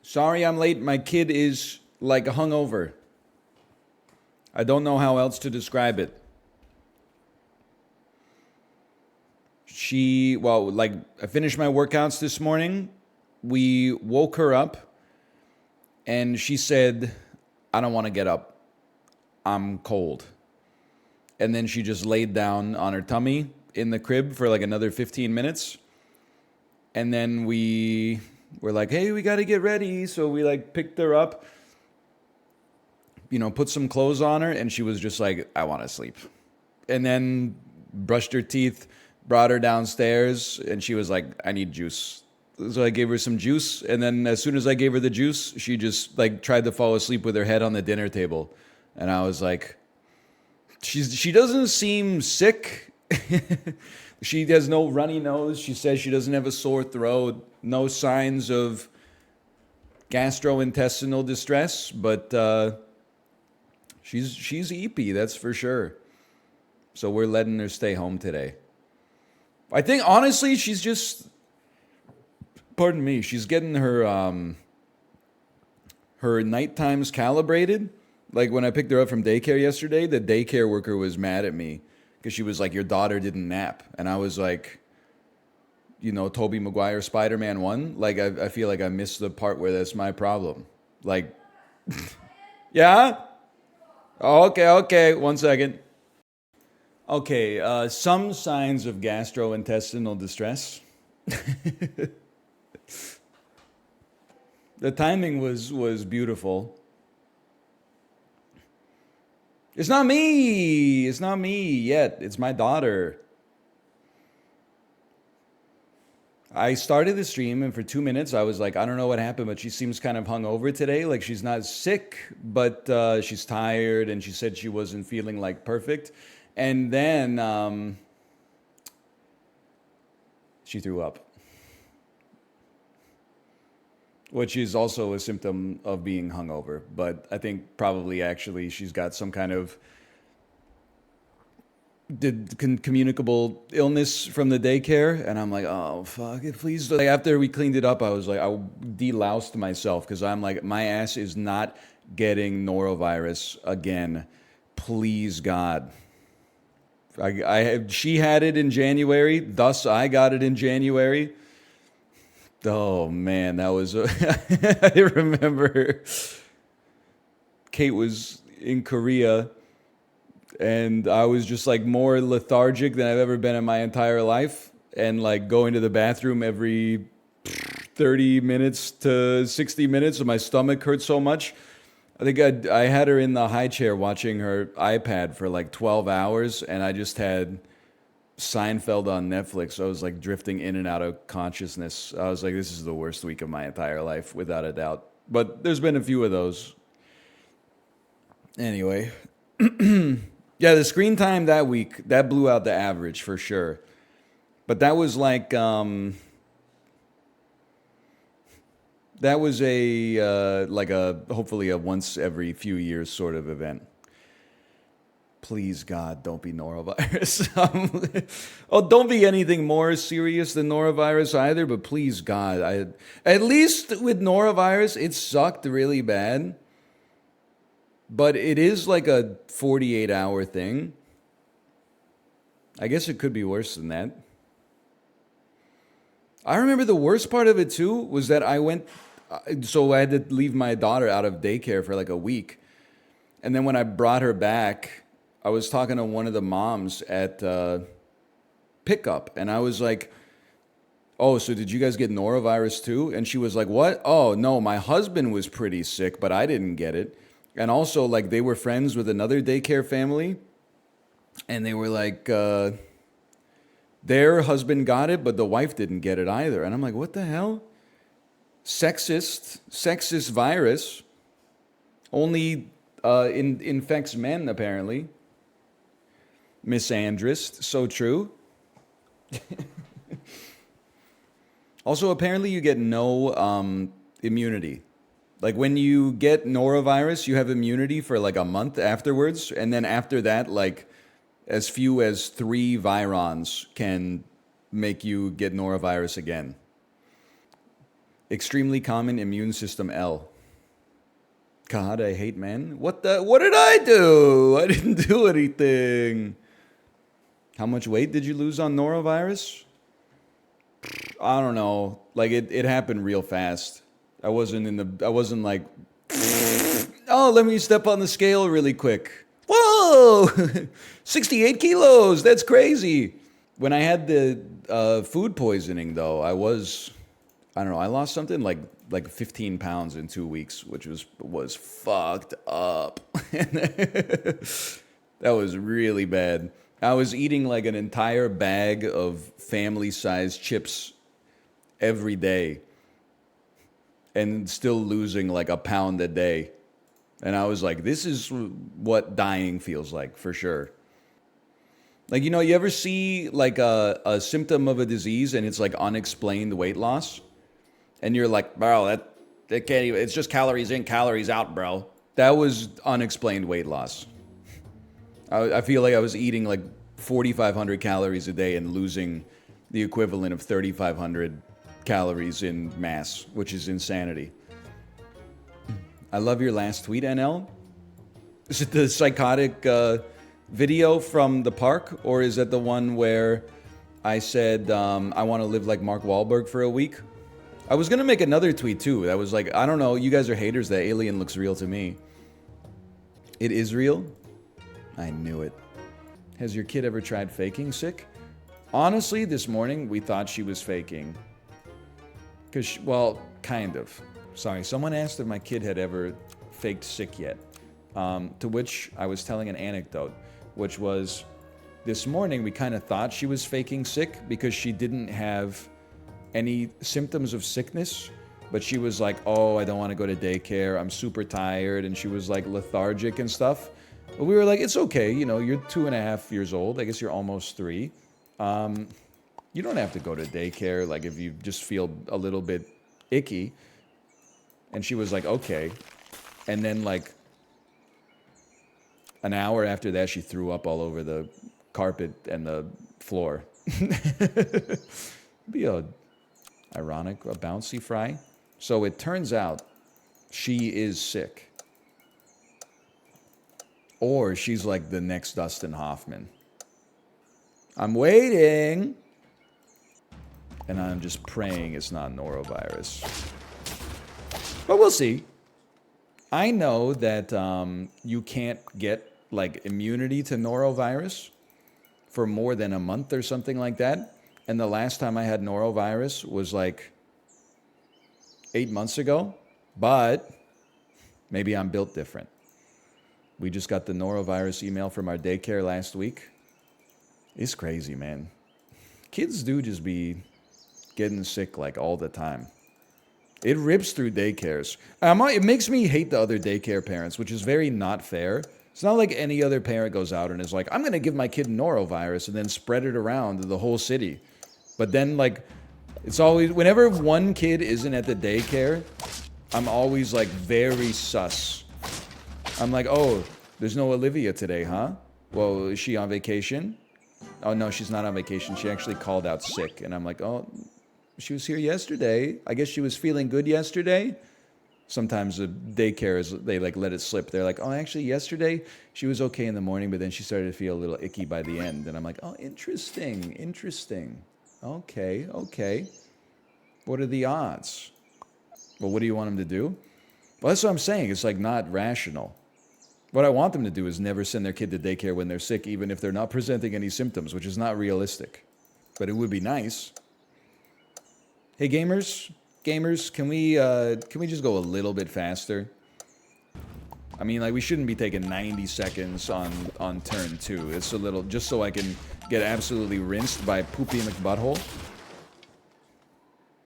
Sorry I'm late. My kid is like hungover. I don't know how else to describe it. I finished my workouts this morning. We woke her up and she said, I don't want to get up. I'm cold. And then she just laid down on her tummy in the crib for like another 15 minutes. And then we were like, hey, we got to get ready. So we like picked her up, put some clothes on her. And she was just like, I want to sleep. And then brushed her teeth, brought her downstairs. And she was like, I need juice. So I gave her some juice. And then as soon as I gave her the juice, she just like tried to fall asleep with her head on the dinner table. And I was like, she doesn't seem sick. She has no runny nose. She says she doesn't have a sore throat. No signs of gastrointestinal distress, but she's eepy, that's for sure. So we're letting her stay home today. I think honestly, she's just, pardon me, she's getting her night times calibrated. Like when I picked her up from daycare yesterday, the daycare worker was mad at me because she was like, your daughter didn't nap. And I was like, Tobey Maguire Spider-Man 1. Like, I feel like I missed the part where that's my problem. Like, yeah? Oh, okay. 1 second. Okay, some signs of gastrointestinal distress. The timing was beautiful. It's not me. It's not me yet. It's my daughter. I started the stream, and for 2 minutes, I was like, I don't know what happened, but she seems kind of hungover today. Like, she's not sick, but she's tired, and she said she wasn't feeling like perfect. And then she threw up, which is also a symptom of being hungover. But I think probably actually she's got some kind of communicable illness from the daycare. And I'm like, oh, fuck it, please. Like, after we cleaned it up, I was like, I deloused myself because I'm like, my ass is not getting norovirus again. Please, God. She had it in January, thus I got it in January. Oh man, that was I remember Kate was in Korea and I was just like more lethargic than I've ever been in my entire life, and like going to the bathroom every 30 minutes to 60 minutes and my stomach hurt so much. I think I had her in the high chair watching her iPad for like 12 hours and I just had Seinfeld on Netflix. I was like drifting in and out of consciousness. I was like, this is the worst week of my entire life, without a doubt. But there's been a few of those. Anyway. Yeah, the screen time that week, that blew out the average for sure. But that was like, that was hopefully a once every few years sort of event. Please, God, don't be norovirus. Don't be anything more serious than norovirus either, but please, God. At least with norovirus, it sucked really bad. But it is like a 48-hour thing. I guess it could be worse than that. I remember the worst part of it, too, was that I had to leave my daughter out of daycare for like a week. And then when I brought her back, I was talking to one of the moms at pickup, and I was like, oh, so did you guys get norovirus too? And she was like, what? Oh, no, my husband was pretty sick, but I didn't get it. And also, like, they were friends with another daycare family, and they were like, their husband got it, but the wife didn't get it either. And I'm like, what the hell? Sexist virus. Only infects men, apparently. Misandrist, so true. Also, apparently you get no immunity. Like when you get norovirus, you have immunity for like a month afterwards. And then after that, like as few as 3 virons can make you get norovirus again. Extremely common immune system L. God, I hate men. What did I do? I didn't do anything. How much weight did you lose on norovirus? I don't know. Like it happened real fast. I wasn't like, oh, let me step on the scale really quick. Whoa! 68 kilos. That's crazy. When I had the food poisoning though, I don't know, I lost something like 15 pounds in 2 weeks, which was fucked up. That was really bad. I was eating like an entire bag of family-sized chips every day and still losing like a pound a day. And I was like, this is what dying feels like for sure. Like, you know, you ever see like a symptom of a disease and it's like unexplained weight loss? And you're like, bro, that can't even, it's just calories in, calories out, bro. That was unexplained weight loss. I feel like I was eating like 4,500 calories a day and losing the equivalent of 3,500 calories in mass, which is insanity. I love your last tweet, NL. Is it the psychotic video from the park, or is it the one where I said I want to live like Mark Wahlberg for a week? I was going to make another tweet too. That was like, I don't know, you guys are haters, that alien looks real to me. It is real? I knew it. Has your kid ever tried faking sick? Honestly, this morning we thought she was faking. Well, kind of. Sorry, someone asked if my kid had ever faked sick yet. To which I was telling an anecdote, which was this morning we kind of thought she was faking sick because she didn't have any symptoms of sickness, but she was like, oh, I don't want to go to daycare, I'm super tired, and she was like lethargic and stuff. But we were like, it's okay, you know, you're 2.5 years old, I guess you're almost 3. You don't have to go to daycare, like if you just feel a little bit icky. And she was like, okay. And then like an hour after that, she threw up all over the carpet and the floor. Be ironic, a bouncy fry. So it turns out she is sick. Or she's like the next Dustin Hoffman. I'm waiting. And I'm just praying it's not norovirus. But we'll see. I know that you can't get like immunity to norovirus for more than a month or something like that. And the last time I had norovirus was like 8 months ago. But maybe I'm built different. We just got the norovirus email from our daycare last week. It's crazy, man. Kids do just be getting sick like all the time. It rips through daycares. It makes me hate the other daycare parents, which is very not fair. It's not like any other parent goes out and is like, I'm going to give my kid norovirus and then spread it around to the whole city. But then, like, it's always, whenever one kid isn't at the daycare, I'm always like very sus. I'm like, oh, there's no Olivia today, huh? Well, is she on vacation? Oh, no, she's not on vacation. She actually called out sick. And I'm like, oh, she was here yesterday. I guess she was feeling good yesterday. Sometimes the daycare they like let it slip. They're like, oh, actually yesterday she was okay in the morning, but then she started to feel a little icky by the end. And I'm like, oh, interesting. Okay. What are the odds? Well, what do you want them to do? Well, that's what I'm saying. It's like not rational. What I want them to do is never send their kid to daycare when they're sick, even if they're not presenting any symptoms, which is not realistic. But it would be nice. Hey, gamers, can we just go a little bit faster? I mean, like, we shouldn't be taking 90 seconds on turn 2. It's a little, just so I can get absolutely rinsed by Poopy McButthole.